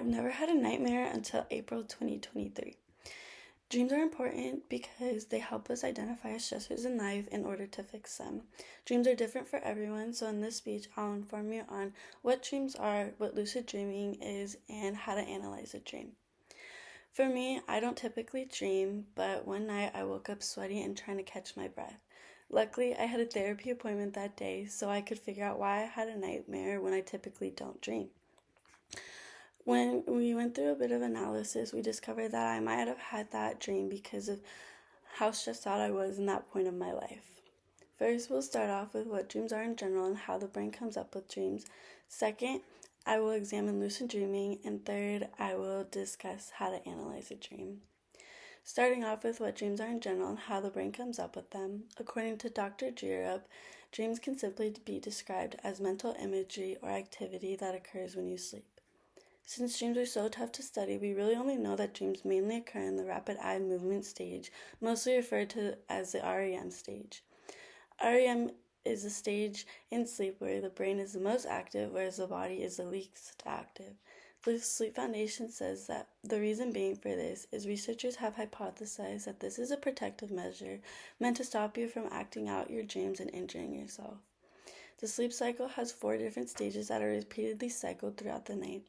I've never had a nightmare until April 2023. Dreams are important because they help us identify stressors in life in order to fix them. Dreams are different for everyone, so in this speech, I'll inform you on what dreams are, what lucid dreaming is, and how to analyze a dream. For me, I don't typically dream, but one night I woke up sweaty and trying to catch my breath. Luckily, I had a therapy appointment that day, so I could figure out why I had a nightmare when I typically don't dream. When we went through a bit of analysis, we discovered that I might have had that dream because of how stressed out I was in that point of my life. First, we'll start off with what dreams are in general and how the brain comes up with dreams. Second, I will examine lucid dreaming. And third, I will discuss how to analyze a dream. Starting off with what dreams are in general and how the brain comes up with them, according to Dr. Jeerup, dreams can simply be described as mental imagery or activity that occurs when you sleep. Since dreams are so tough to study, we really only know that dreams mainly occur in the rapid eye movement stage, mostly referred to as the REM stage. REM is a stage in sleep where the brain is the most active, whereas the body is the least active. The Sleep Foundation says that the reason being for this is researchers have hypothesized that this is a protective measure meant to stop you from acting out your dreams and injuring yourself. The sleep cycle has 4 different stages that are repeatedly cycled throughout the night,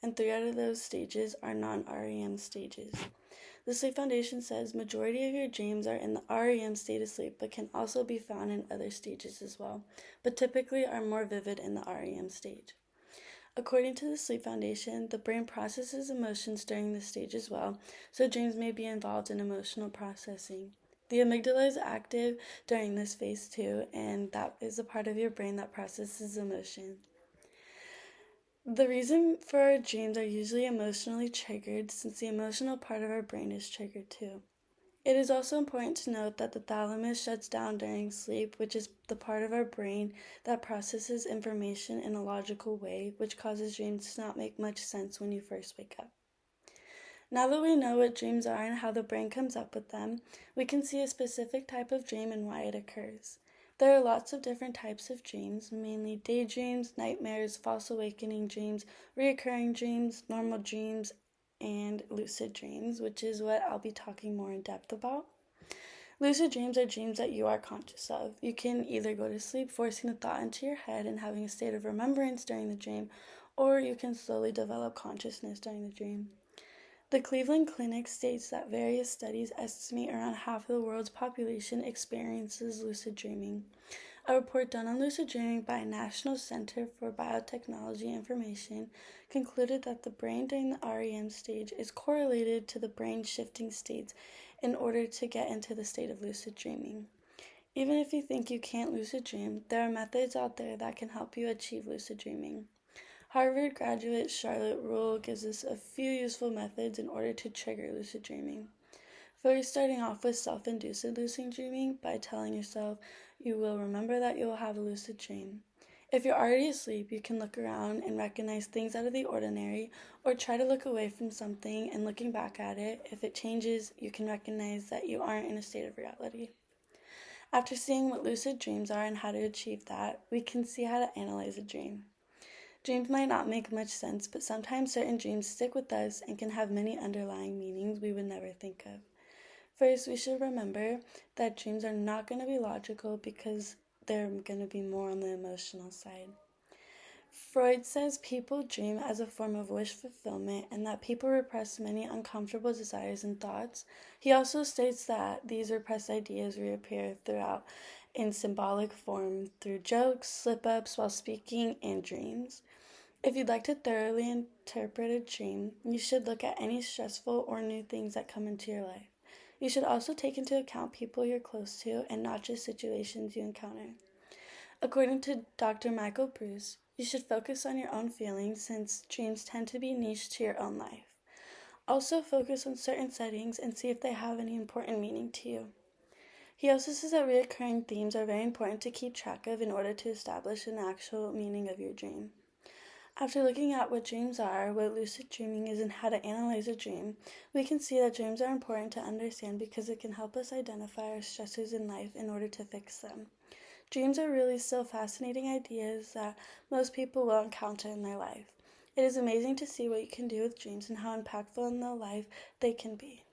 and 3 out of those stages are non-REM stages. The Sleep Foundation says majority of your dreams are in the REM state of sleep, but can also be found in other stages as well, but typically are more vivid in the REM stage. According to the Sleep Foundation, the brain processes emotions during this stage as well, so dreams may be involved in emotional processing. The amygdala is active during this phase too, and that is a part of your brain that processes emotion. The reason for our dreams are usually emotionally triggered, since the emotional part of our brain is triggered too. It is also important to note that the thalamus shuts down during sleep, which is the part of our brain that processes information in a logical way, which causes dreams to not make much sense when you first wake up. Now that we know what dreams are and how the brain comes up with them, we can see a specific type of dream and why it occurs. There are lots of different types of dreams, mainly daydreams, nightmares, false awakening dreams, recurring dreams, normal dreams, and lucid dreams, which is what I'll be talking more in depth about. Lucid dreams are dreams that you are conscious of. You can either go to sleep forcing a thought into your head and having a state of remembrance during the dream, or you can slowly develop consciousness during the dream. The Cleveland Clinic states that various studies estimate around half of the world's population experiences lucid dreaming. A report done on lucid dreaming by National Center for Biotechnology Information concluded that the brain during the REM stage is correlated to the brain shifting states in order to get into the state of lucid dreaming. Even if you think you can't lucid dream, there are methods out there that can help you achieve lucid dreaming. Harvard graduate Charlotte Ruhl gives us a few useful methods in order to trigger lucid dreaming. First, starting off with self-induced lucid dreaming by telling yourself you will remember that you will have a lucid dream. If you're already asleep, you can look around and recognize things out of the ordinary, or try to look away from something and looking back at it. If it changes, you can recognize that you aren't in a state of reality. After seeing what lucid dreams are and how to achieve that, we can see how to analyze a dream. Dreams might not make much sense, but sometimes certain dreams stick with us and can have many underlying meanings we would never think of. First, we should remember that dreams are not going to be logical because they're going to be more on the emotional side. Freud says people dream as a form of wish fulfillment and that people repress many uncomfortable desires and thoughts. He also states that these repressed ideas reappear throughout in symbolic form through jokes, slip-ups while speaking, and dreams. If you'd like to thoroughly interpret a dream, you should look at any stressful or new things that come into your life. You should also take into account people you're close to and not just situations you encounter. According to Dr. Michael Bruce, you should focus on your own feelings since dreams tend to be niche to your own life. Also focus on certain settings and see if they have any important meaning to you. He also says that recurring themes are very important to keep track of in order to establish an actual meaning of your dream. After looking at what dreams are, what lucid dreaming is, and how to analyze a dream, we can see that dreams are important to understand because it can help us identify our stressors in life in order to fix them. Dreams are really still fascinating ideas that most people will encounter in their life. It is amazing to see what you can do with dreams and how impactful in the life they can be.